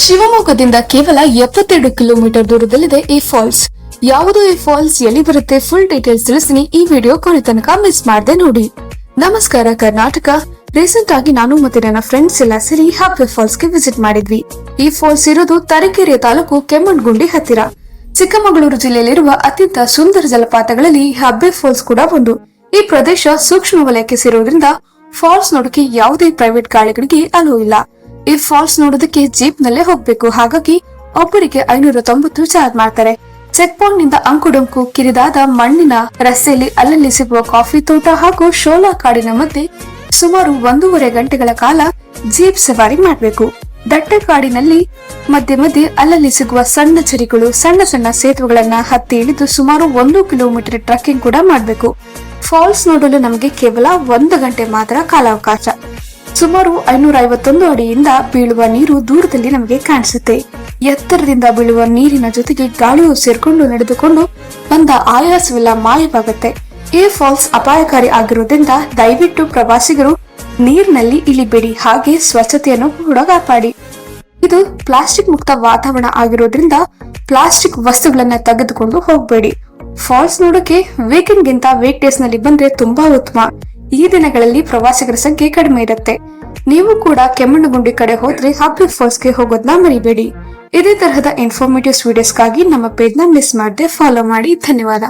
ಶಿವಮೊಗ್ಗದಿಂದ ಕೇವಲ 72 ಕಿಲೋಮೀಟರ್ ದೂರದಲ್ಲಿದೆ ಈ ಫಾಲ್ಸ್. ಯಾವುದು ಈ ಫಾಲ್ಸ್, ಎಲ್ಲಿ ಬರುತ್ತೆ, ಫುಲ್ ಡೀಟೇಲ್ಸ್ ತಿಳಿಸ್ತೀನಿ. ಈ ವಿಡಿಯೋ ಕೊನೆ ತನಕ ಮಿಸ್ ಮಾಡದೆ ನೋಡಿ. ನಮಸ್ಕಾರ ಕರ್ನಾಟಕ. ರೀಸೆಂಟ್ ಆಗಿ ನಾನು ಮತ್ತೆ ನನ್ನ ಫ್ರೆಂಡ್ಸ್ ಎಲ್ಲ ಸೇರಿ ಹಬ್ಬೆ ಫಾಲ್ಸ್ ಗೆ ವಿಸಿಟ್ ಮಾಡಿದ್ವಿ. ಈ ಫಾಲ್ಸ್ ಇರೋದು ತರೀಕೆರೆ ತಾಲೂಕು ಕೆಮ್ಮಣ್ಣಗುಂಡಿ ಹತ್ತಿರ. ಚಿಕ್ಕಮಗಳೂರು ಜಿಲ್ಲೆಯಲ್ಲಿರುವ ಅತ್ಯಂತ ಸುಂದರ ಜಲಪಾತಗಳಲ್ಲಿ ಹಬ್ಬೆ ಫಾಲ್ಸ್ ಕೂಡ ಒಂದು. ಈ ಪ್ರದೇಶ ಸೂಕ್ಷ್ಮ ವಲಯಕ್ಕೆ ಸೇರುವುದರಿಂದ ಫಾಲ್ಸ್ ನೋಡಕ್ಕೆ ಯಾವುದೇ ಪ್ರೈವೇಟ್ ಗಾಡಿಗಳಿಗೆ ಅಲೋ ಇಲ್ಲ. ಈ ಫಾಲ್ಸ್ ನೋಡೋದಕ್ಕೆ ಜೀಪ್ ನಲ್ಲೇ ಹೋಗ್ಬೇಕು. ಹಾಗಾಗಿ ಒಬ್ಬರಿಗೆ 590 ಚಾರ್ಜ್ ಮಾಡ್ತಾರೆ. ಚೆಕ್ ಪಾಯಿಂಟ್ ನಿಂದ ಅಂಕುಡೊಂಕು ಕಿರಿದಾದ ಮಣ್ಣಿನ ರಸ್ತೆಯಲ್ಲಿ ಅಲ್ಲಲ್ಲಿ ಸಿಗುವ ಕಾಫಿ ತೋಟ ಹಾಗೂ ಶೋಲಾ ಕಾಡಿನ ಮಧ್ಯೆ ಸುಮಾರು 1.5 ಗಂಟೆಗಳ ಕಾಲ ಜೀಪ್ ಸವಾರಿ ಮಾಡಬೇಕು. ದಟ್ಟ ಕಾಡಿನಲ್ಲಿ ಮಧ್ಯೆ ಮಧ್ಯೆ ಅಲ್ಲಲ್ಲಿ ಸಿಗುವ ಸಣ್ಣ ಚರಿಗಳು, ಸಣ್ಣ ಸಣ್ಣ ಸೇತುವೆಗಳನ್ನ ಹತ್ತಿ ಇಳಿದು ಸುಮಾರು 1 ಕಿಲೋಮೀಟರ್ ಟ್ರೆಕ್ಕಿಂಗ್ ಕೂಡ ಮಾಡಬೇಕು. ಫಾಲ್ಸ್ ನೋಡಲು ನಮಗೆ ಕೇವಲ 1 ಗಂಟೆ ಮಾತ್ರ ಕಾಲಾವಕಾಶ. ಸುಮಾರು 551 ಅಡಿಯಿಂದ ಬೀಳುವ ನೀರು ದೂರದಲ್ಲಿ ನಮಗೆ ಕಾಣಿಸುತ್ತೆ. ಎತ್ತರದಿಂದ ಬೀಳುವ ನೀರಿನ ಜೊತೆಗೆ ಗಾಳಿಯು ಸೇರ್ಕೊಂಡು ನಡೆದುಕೊಂಡು ಬಂದ ಆಯಾಸವೆಲ್ಲ ಮಾಯವಾಗುತ್ತೆ. ಈ ಫಾಲ್ಸ್ ಅಪಾಯಕಾರಿ ಆಗಿರುವುದರಿಂದ ದಯವಿಟ್ಟು ಪ್ರವಾಸಿಗರು ನೀರಿನಲ್ಲಿ ಇಳಿಬೇಡಿ. ಹಾಗೆ ಸ್ವಚ್ಛತೆಯನ್ನು ಕೂಡ ಕಾಪಾಡಿ. ಇದು ಪ್ಲಾಸ್ಟಿಕ್ ಮುಕ್ತ ವಾತಾವರಣ ಆಗಿರೋದ್ರಿಂದ ಪ್ಲಾಸ್ಟಿಕ್ ವಸ್ತುಗಳನ್ನ ತೆಗೆದುಕೊಂಡು ಹೋಗಬೇಡಿ. ಫಾಲ್ಸ್ ನೋಡಕ್ಕೆ ವೀಕೆಂಡ್ ಗಿಂತ ವೀಕ್ ಡೇಸ್ ನಲ್ಲಿ ಬಂದ್ರೆ ತುಂಬಾ ಉತ್ತಮ. ಈ ದಿನಗಳಲ್ಲಿ ಪ್ರವಾಸಿಗರ ಸಂಖ್ಯೆ ಕಡಿಮೆ ಇರುತ್ತೆ. ನೀವು ಕೂಡ ಕೆಮ್ಮಣ್ಣಗುಂಡಿ ಕಡೆ ಹೋದ್ರೆ ಹಬ್ಬೆ ಫಾಲ್ಸ್ ಗೆ ಹೋಗೋದನ್ನ ಮರಿಬೇಡಿ. ಇದೇ ತರಹದ ಇನ್ಫಾರ್ಮೇಟಿವ್ ವಿಡಿಯೋಸ್ಗಾಗಿ ನಮ್ಮ ಪೇಜ್ ನ ಮಿಸ್ ಮಾಡದೆ ಫಾಲೋ ಮಾಡಿ. ಧನ್ಯವಾದ.